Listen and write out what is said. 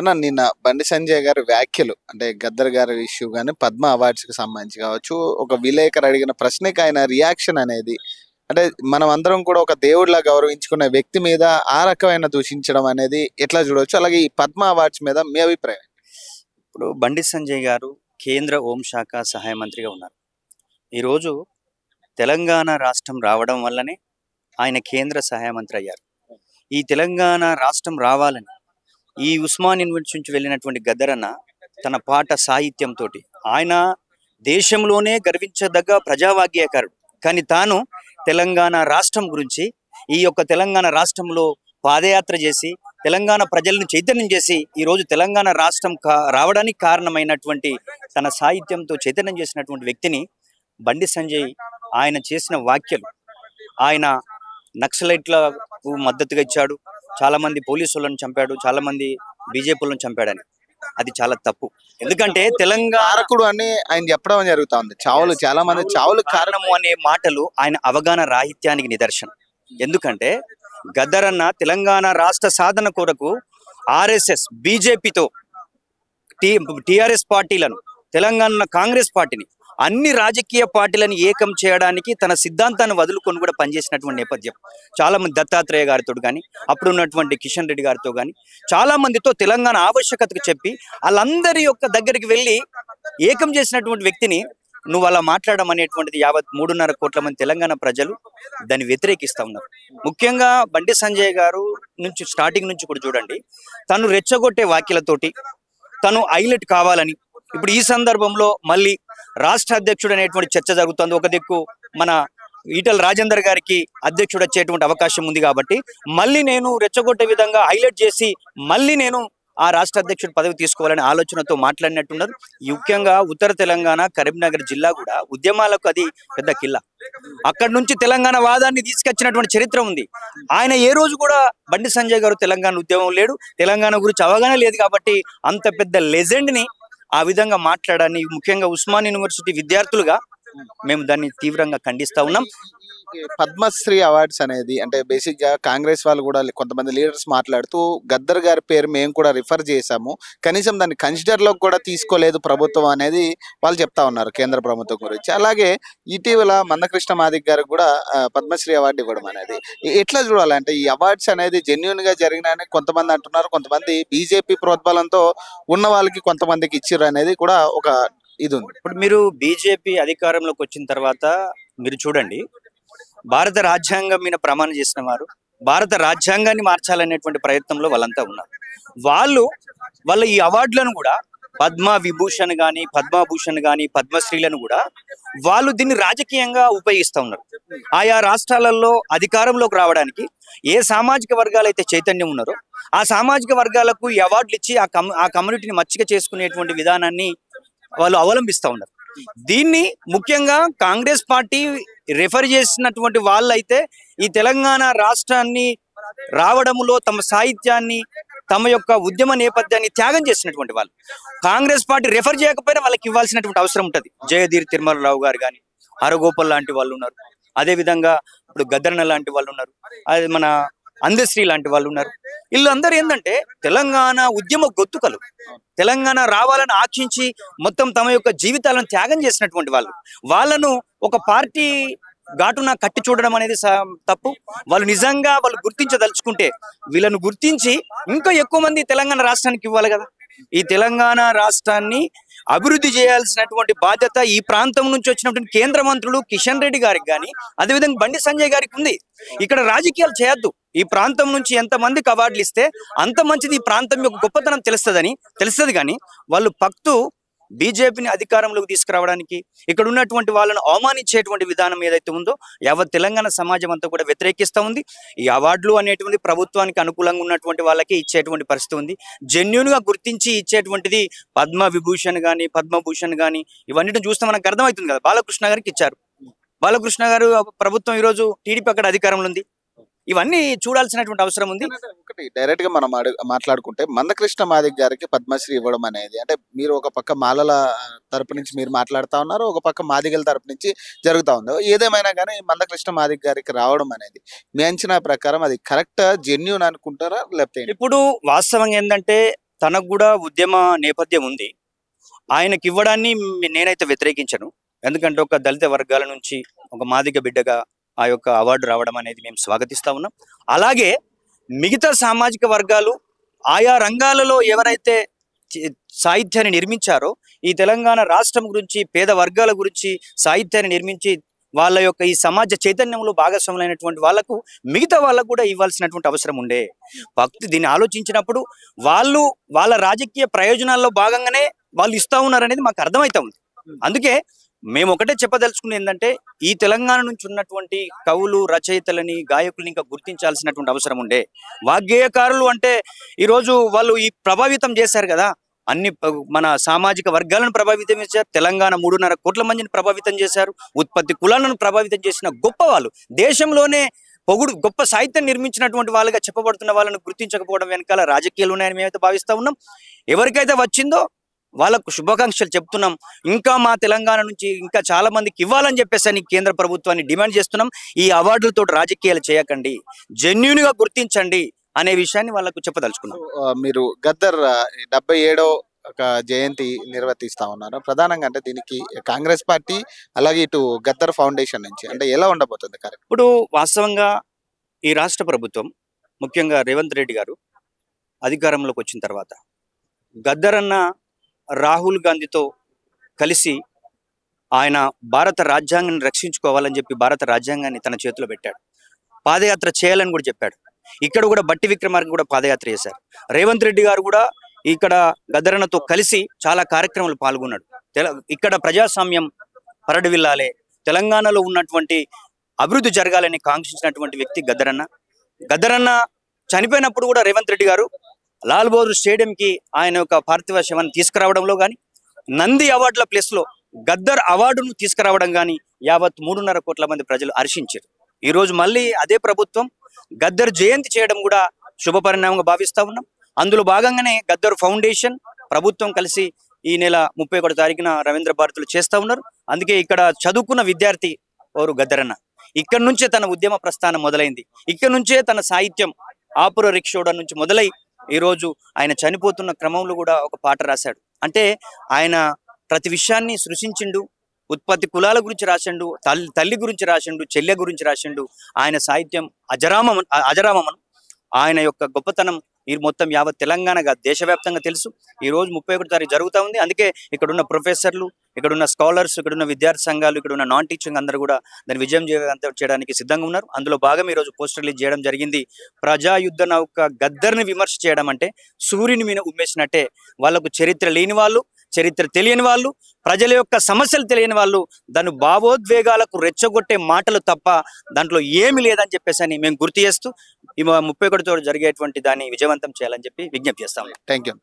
అన్న నిన్న బండి సంజయ్ గారి వ్యాఖ్యలు అంటే గద్దర్ గారి ఇష్యూ గాని, పద్మ అవార్డ్స్ కి సంబంధించి కావచ్చు, ఒక విలేకరు అడిగిన ప్రశ్నకి ఆయన రియాక్షన్ అనేది అంటే మనం అందరం కూడా ఒక దేవుడిలా గౌరవించుకునే వ్యక్తి మీద ఆ రకమైన దూషించడం అనేది ఎట్లా చూడొచ్చు? అలాగే ఈ పద్మ అవార్డ్స్ మీద మీ అభిప్రాయం? ఇప్పుడు బండి సంజయ్ గారు కేంద్ర హోంశాఖ సహాయ మంత్రిగా ఉన్నారు. ఈరోజు తెలంగాణ రాష్ట్రం రావడం వల్లనే ఆయన కేంద్ర సహాయ మంత్రి అయ్యారు. ఈ తెలంగాణ రాష్ట్రం రావాలని ఈ ఉస్మాన్ యూనివర్సిటీ నుంచి వెళ్ళినటువంటి గద్దరన్న తన పాట సాహిత్యంతో ఆయన దేశంలోనే గర్వించదగ్గ ప్రజావాగ్యకారుడు. కానీ తాను తెలంగాణ రాష్ట్రం గురించి ఈ యొక్క తెలంగాణ రాష్ట్రంలో పాదయాత్ర చేసి తెలంగాణ ప్రజలను చైతన్యం చేసి ఈరోజు తెలంగాణ రాష్ట్రం రావడానికి కారణమైనటువంటి తన సాహిత్యంతో చైతన్యం చేసినటువంటి వ్యక్తిని బండి సంజయ్ ఆయన చేసిన వ్యాఖ్యలు, ఆయన నక్సలైట్లకు మద్దతుగా ఇచ్చాడు, చాలా మంది పోలీసులను చంపాడు, చాలా మంది బీజేపీలను చంపాడని, అది చాలా తప్పు. ఎందుకంటే కారకుడు అని ఆయన చెప్పడం జరుగుతా ఉంది. చావులు చాలా మంది చావులు కారణము అనే మాటలు ఆయన అవగాహన రాహిత్యానికి నిదర్శనం. ఎందుకంటే గద్దరన్న తెలంగాణ రాష్ట్ర సాధన కొరకు ఆర్ఎస్ఎస్ బీజేపీతో టిఆర్ఎస్ పార్టీలను, తెలంగాణ కాంగ్రెస్ పార్టీని, అన్ని రాజకీయ పార్టీలను ఏకం చేయడానికి తన సిద్ధాంతాన్ని వదులుకొని కూడా పనిచేసినటువంటి నేపథ్యం. చాలా మంది దత్తాత్రేయ గారితో కానీ, అప్పుడు ఉన్నటువంటి కిషన్ రెడ్డి గారితో కానీ చాలా మందితో తెలంగాణ ఆవశ్యకతకు చెప్పి వాళ్ళందరి యొక్క దగ్గరికి వెళ్ళి ఏకం చేసినటువంటి వ్యక్తిని నువ్వు అలా మాట్లాడడం అనేటువంటిది యావత్ 3.5 కోట్ల మంది తెలంగాణ ప్రజలు దాన్ని వ్యతిరేకిస్తూ ఉన్నారు. ముఖ్యంగా బండి సంజయ్ గారు నుంచి స్టార్టింగ్ నుంచి కూడా చూడండి, తను రెచ్చగొట్టే వ్యాఖ్యలతోటి తను హైలైట్ కావాలని ఇప్పుడు ఈ సందర్భంలో మళ్ళీ రాష్ట్ర అధ్యక్షుడు అనేటువంటి చర్చ జరుగుతుంది. ఒక దిక్కు మన ఈటల రాజేందర్ గారికి అధ్యక్షుడు వచ్చేటువంటి అవకాశం ఉంది కాబట్టి మళ్ళీ నేను రెచ్చగొట్టే విధంగా హైలైట్ చేసి మళ్ళీ నేను ఆ రాష్ట్ర అధ్యక్షుడు పదవి తీసుకోవాలనే ఆలోచనతో మాట్లాడినట్టున్నారు. ముఖ్యంగా ఉత్తర తెలంగాణ కరీంనగర్ జిల్లా కూడా ఉద్యమాలకు అది పెద్ద కిల్లా. అక్కడి నుంచి తెలంగాణ వాదాన్ని తీసుకొచ్చినటువంటి చరిత్ర ఉంది. ఆయన ఏ రోజు కూడా బండి సంజయ్ గారు తెలంగాణ ఉద్యమం లేడు, తెలంగాణ గురించి అవగాహన లేదు కాబట్టి అంత పెద్ద లెజెండ్ని ఆ విధంగా మాట్లాడాలని ముఖ్యంగా ఉస్మాన్ యూనివర్సిటీ విద్యార్థులుగా మేము దాన్ని తీవ్రంగా ఖండిస్తా ఉన్నాం. పద్మశ్రీ అవార్డ్స్ అనేది అంటే బేసిక్ గా కాంగ్రెస్ వాళ్ళు కూడా కొంతమంది లీడర్స్ మాట్లాడుతూ గద్దర్ గారి పేరు మేము కూడా రిఫర్ చేశాము, కనీసం దాన్ని కన్సిడర్ లో కూడా తీసుకోలేదు ప్రభుత్వం అనేది వాళ్ళు చెప్తా ఉన్నారు కేంద్ర ప్రభుత్వం గురించి. అలాగే ఇటీవల మందకృష్ణ మాదిక్ గారికి కూడా పద్మశ్రీ అవార్డు ఇవ్వడం అనేది ఎట్లా చూడాలంటే ఈ అవార్డ్స్ అనేది జెన్యున్ గా జరిగినాయని కొంతమంది అంటున్నారు, కొంతమంది బీజేపీ ప్రోద్బలంతో ఉన్న వాళ్ళకి కొంతమందికి ఇచ్చిర్రు అనేది కూడా ఒక ఇది ఉంది. ఇప్పుడు మీరు బీజేపీ అధికారంలోకి వచ్చిన తర్వాత మీరు చూడండి, భారత రాజ్యాంగం మీద ప్రమాణం చేసిన వారు భారత రాజ్యాంగాన్ని మార్చాలనేటువంటి ప్రయత్నంలో వాళ్ళంతా ఉన్నారు. వాళ్ళ ఈ అవార్డులను కూడా పద్మ విభూషణ్ కానీ, పద్మభూషణ్ కానీ, పద్మశ్రీలను కూడా వాళ్ళు దీన్ని రాజకీయంగా ఉపయోగిస్తూ ఉన్నారు. ఆయా రాష్ట్రాలలో అధికారంలోకి రావడానికి ఏ సామాజిక వర్గాలు అయితే చైతన్యం ఉన్నారో ఆ సామాజిక వర్గాలకు ఈ అవార్డులు ఇచ్చి ఆ కమ్యూనిటీని మచ్చిక చేసుకునేటువంటి విధానాన్ని వాళ్ళు అవలంబిస్తూ ఉన్నారు. దీన్ని ముఖ్యంగా కాంగ్రెస్ పార్టీ రెఫర్ చేసినటువంటి వాళ్ళైతే ఈ తెలంగాణ రాష్ట్రాన్ని రావడంలో తమ సాహిత్యాన్ని, తమ యొక్క ఉద్యమ నేపథ్యాన్ని త్యాగం చేసినటువంటి వాళ్ళు. కాంగ్రెస్ పార్టీ రెఫర్ చేయకపోయినా వాళ్ళకి ఇవ్వాల్సినటువంటి అవసరం ఉంటుంది. జయధీర్ తిరుమలరావు గారు కానీ, హరగోపాల్ లాంటి వాళ్ళు ఉన్నారు, అదేవిధంగా ఇప్పుడు గద్దరన్న లాంటి వాళ్ళు ఉన్నారు, అది మన అందశ్రీ లాంటి వాళ్ళు ఉన్నారు. వీళ్ళందరూ ఏంటంటే తెలంగాణ ఉద్యమ గొంతుకలు, తెలంగాణ రావాలని ఆశించి మొత్తం తమ యొక్క జీవితాలను త్యాగం చేసినటువంటి వాళ్ళను ఒక పార్టీ ఘాటున కట్టి చూడడం అనేది తప్పు. వాళ్ళు నిజంగా వాళ్ళు గుర్తించదలుచుకుంటే వీళ్ళను గుర్తించి ఇంకా ఎక్కువ మంది తెలంగాణ రాష్ట్రానికి ఇవ్వాలి కదా. ఈ తెలంగాణ రాష్ట్రాన్ని అభివృద్ధి చేయాల్సినటువంటి బాధ్యత ఈ ప్రాంతం నుంచి వచ్చినటువంటి కేంద్ర మంత్రులు కిషన్ రెడ్డి గారికి కానీ, అదేవిధంగా బండి సంజయ్ గారికి ఉంది. ఇక్కడ రాజకీయాలు చేయొద్దు. ఈ ప్రాంతం నుంచి ఎంతమందికి అవార్డులు ఇస్తే అంత మంచిది, ఈ ప్రాంతం యొక్క గొప్పతనం తెలుస్తుంది. కానీ వాళ్ళు బీజేపీని అధికారంలోకి తీసుకురావడానికి ఇక్కడ ఉన్నటువంటి వాళ్ళను అవమానించేటువంటి విధానం ఏదైతే ఉందో యావత్ తెలంగాణ సమాజం అంతా కూడా వ్యతిరేకిస్తూ ఉంది. ఈ అవార్డులు అనేటువంటి ప్రభుత్వానికి అనుకూలంగా ఉన్నటువంటి వాళ్ళకి ఇచ్చేటువంటి పరిస్థితి ఉంది. జెన్యున్ గా గుర్తించి ఇచ్చేటువంటిది పద్మ విభూషణ్ కానీ, పద్మభూషణ్ కానీ ఇవన్నిటిని చూస్తే మనకు అర్థమవుతుంది కదా. బాలకృష్ణ గారికి ఇచ్చారు. బాలకృష్ణ గారు ప్రభుత్వం ఈరోజు టీడీపీ అక్కడ అధికారంలో ఉంది. ఇవన్నీ చూడాల్సినటువంటి అవసరం ఉంది. ఒకటి డైరెక్ట్ గా మనం మాట్లాడుకుంటే మందకృష్ణ మాదిక్ గారికి పద్మశ్రీ ఇవ్వడం అనేది అంటే మీరు ఒక పక్క మాలల తరపు నుంచి మీరు మాట్లాడుతా ఉన్నారు, ఒక పక్క మాదిగల తరపు నుంచి జరుగుతా ఉంది. ఏదేమైనా కానీ మందకృష్ణ మాదిక్ గారికి రావడం అనేది మీ అంచనా ప్రకారం అది కరెక్ట్, జెన్యూన్ అనుకుంటారా లేకపోతే? ఇప్పుడు వాస్తవంగా ఏంటంటే తనకు కూడా ఉద్యమ నేపథ్యం ఉంది. ఆయనకి ఇవ్వడాన్ని నేనైతే వ్యతిరేకించను. ఎందుకంటే ఒక దళిత వర్గాల నుంచి ఒక మాదిగ బిడ్డగా ఆ యొక్క అవార్డు రావడం అనేది మేము స్వాగతిస్తా ఉన్నాం. అలాగే మిగతా సామాజిక వర్గాలు ఆయా రంగాలలో ఎవరైతే సాహిత్యాన్ని నిర్మించారో, ఈ తెలంగాణ రాష్ట్రం గురించి, పేద వర్గాల గురించి సాహిత్యాన్ని నిర్మించి వాళ్ళ యొక్క ఈ సమాజ చైతన్యంలో భాగస్వాములైనటువంటి వాళ్ళకు మిగతా వాళ్ళకు కూడా ఇవ్వాల్సినటువంటి అవసరం ఉండే. భక్తి దీన్ని ఆలోచించినప్పుడు వాళ్ళు వాళ్ళ రాజకీయ ప్రయోజనాల్లో భాగంగానే వాళ్ళు ఇస్తా ఉన్నారు అనేది మాకు అర్థమవుతా ఉంది. అందుకే మేము ఒకటే చెప్పదలుచుకున్నది ఏంటంటే, ఈ తెలంగాణ నుంచి ఉన్నటువంటి కవులు, రచయితలని, గాయకుల్ని ఇంకా గుర్తించాల్సినటువంటి అవసరం ఉండే. వాగ్గేయకారులు అంటే ఈరోజు వాళ్ళు ఈ ప్రభావితం చేశారు కదా, అన్ని మన సామాజిక వర్గాలను ప్రభావితం చేశారు. తెలంగాణ 3.5 కోట్ల మందిని ప్రభావితం చేశారు. ఉత్పత్తి కులాలను ప్రభావితం చేసిన గొప్ప వాళ్ళు, దేశంలోనే గొప్ప సాహిత్యం నిర్మించినటువంటి వాళ్ళుగా చెప్పబడుతున్న వాళ్ళను గుర్తించకపోవడం వెనకాల రాజకీయాలు ఉన్నాయని మేమైతే భావిస్తా ఉన్నాం. ఎవరికైతే వచ్చిందో వాళ్ళకు శుభాకాంక్షలు చెప్తున్నాం. ఇంకా మా తెలంగాణ నుంచి ఇంకా చాలా మందికి ఇవ్వాలని చెప్పేసి కేంద్ర ప్రభుత్వాన్ని డిమాండ్ చేస్తున్నాం. ఈ అవార్డులతో రాజకీయాలు చేయకండి, జెన్యూన్ గా గుర్తించండి అనే విషయాన్ని వాళ్ళకు చెప్పదలుచుకున్నాం. మీరు గద్దర్ 77వ జయంతి నిర్వర్తిస్తా ఉన్నారు. ప్రధానంగా అంటే దీనికి కాంగ్రెస్ పార్టీ అలాగే ఇటు గద్దర్ ఫౌండేషన్ నుంచి అంటే ఎలా ఉండబోతుంది కరెక్ట్? ఇప్పుడు వాస్తవంగా ఈ రాష్ట్ర ప్రభుత్వం, ముఖ్యంగా రేవంత్ రెడ్డి గారు అధికారంలోకి వచ్చిన తర్వాత గద్దర్ అన్న రాహుల్ గాంధీతో కలిసి ఆయన భారత రాజ్యాంగాన్ని రక్షించుకోవాలని చెప్పి భారత రాజ్యాంగాన్ని తన చేతిలో పెట్టాడు. పాదయాత్ర చేయాలని కూడా చెప్పాడు. ఇక్కడ కూడా బట్టి విక్రమార్క కూడా పాదయాత్ర చేశారు. రేవంత్ రెడ్డి గారు కూడా ఇక్కడ గద్దరన్నతో కలిసి చాలా కార్యక్రమాలు పాల్గొన్నాడు. ఇక్కడ ప్రజాస్వామ్యం పరడవిల్లాలే, తెలంగాణలో ఉన్నటువంటి అభివృద్ధి జరగాలని కాంక్షించినటువంటి వ్యక్తి గద్దరన్న. గద్దరన్న చనిపోయినప్పుడు కూడా రేవంత్ రెడ్డి గారు లాల్ బహదూర్ స్టేడియంకి ఆయన యొక్క పార్థివ శవాన్ని తీసుకురావడంలో కానీ, నంది అవార్డుల ప్లేస్లో గద్దర్ అవార్డును తీసుకురావడం కానీ యావత్ 3.5 కోట్ల మంది ప్రజలు హర్షించారు. ఈరోజు మళ్ళీ అదే ప్రభుత్వం గద్దర్ జయంతి చేయడం కూడా శుభ పరిణామంగా భావిస్తా ఉన్నాం. అందులో భాగంగానే గద్దర్ ఫౌండేషన్ ప్రభుత్వం కలిసి ఈ నెల 31వ తారీఖున రవీంద్ర భారతులు చేస్తా ఉన్నారు. అందుకే ఇక్కడ చదువుకున్న విద్యార్థి వారు గద్దరన్న. ఇక్కడ నుంచే తన ఉద్యమ ప్రస్థానం మొదలైంది. ఇక్కడ నుంచే తన సాహిత్యం ఆపుర రిక్షోడ నుంచి మొదలై ఈరోజు ఆయన చనిపోతున్న క్రమంలో కూడా ఒక పాట రాశాడు. అంటే ఆయన ప్రతి విషయాన్ని సృష్టించిండు. ఉత్పత్తి కులాల గురించి రాసిండు, తల్లి గురించి రాసిండు, చెల్లె గురించి రాసిండు. ఆయన సాహిత్యం అజరామం. ఆయన యొక్క గొప్పతనం ఈ మొత్తం యావత్ తెలంగాణగా దేశవ్యాప్తంగా తెలుసు. ఈ రోజు 31వ తారీఖు జరుగుతూ ఉంది. అందుకే ఇక్కడున్న ప్రొఫెసర్లు, ఇక్కడున్న స్కాలర్స్, ఇక్కడున్న విద్యార్థి సంఘాలు, ఇక్కడున్న నాన్ టీచింగ్ అందరూ కూడా దాన్ని విజయం చేయడానికి సిద్ధంగా ఉన్నారు. అందులో భాగం ఈరోజు పోస్టర్ రిలీజ్ చేయడం జరిగింది. ప్రజాయుద్ధ నౌక గద్దర్ని విమర్శ చేయడం అంటే సూర్యుని మీద ఉమ్మేసినట్టే. వాళ్ళకు చరిత్ర లేని వాళ్ళు, చరిత్ర తెలియని వాళ్ళు, ప్రజల యొక్క సమస్యలు తెలియని వాళ్ళు దాన్ని భావోద్వేగాలకు రెచ్చగొట్టే మాటలు తప్ప దాంట్లో ఏమి లేదని చెప్పేసి మేము గుర్తు చేస్తూ ఈ 31తో జరిగేటువంటి దాన్ని విజయవంతం చేయాలని చెప్పి విజ్ఞప్తి చేస్తాం. Thank you.